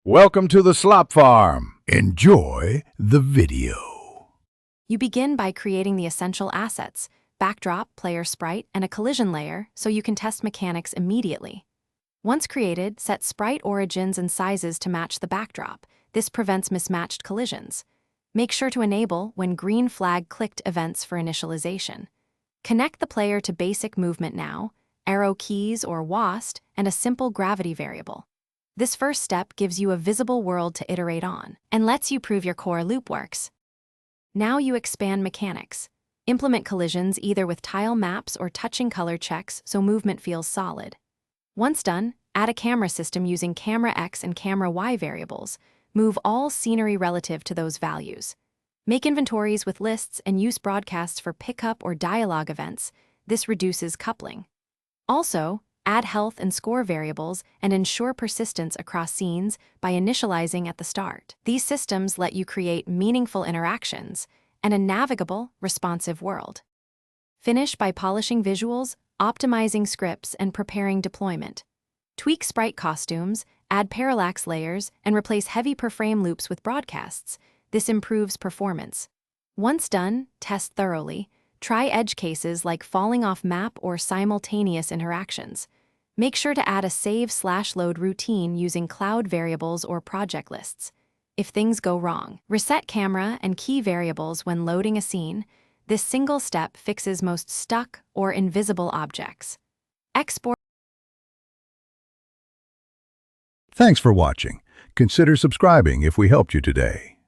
Welcome to the Slop Farm. Enjoy the video. You begin by creating the essential assets, backdrop, player sprite, and a collision layer so you can test mechanics immediately. Once created, set sprite origins and sizes to match the backdrop. This prevents mismatched collisions. Make sure to enable when green flag clicked events for initialization. Connect the player to basic movement now, arrow keys or WASD, and a simple gravity variable. This first step gives you a visible world to iterate on and lets you prove your core loop works. Now you expand mechanics. Implement collisions either with tile maps or touching color checks so movement feels solid. Once done, add a camera system using camera X and camera Y variables. Move all scenery relative to those values. Make inventories with lists and use broadcasts for pickup or dialogue events. This reduces coupling. Also, add health and score variables and ensure persistence across scenes by initializing at the start. These systems let you create meaningful interactions and a navigable, responsive world. Finish by polishing visuals, optimizing scripts, and preparing deployment. Tweak sprite costumes, add parallax layers, and replace heavy per-frame loops with broadcasts. This improves performance. Once done, test thoroughly. Try edge cases like falling off map or simultaneous interactions. Make sure to add a save/load routine using cloud variables or project lists. If things go wrong, reset camera and key variables when loading a scene. This single step fixes most stuck or invisible objects. Export. Thanks for watching. Consider subscribing if we helped you today.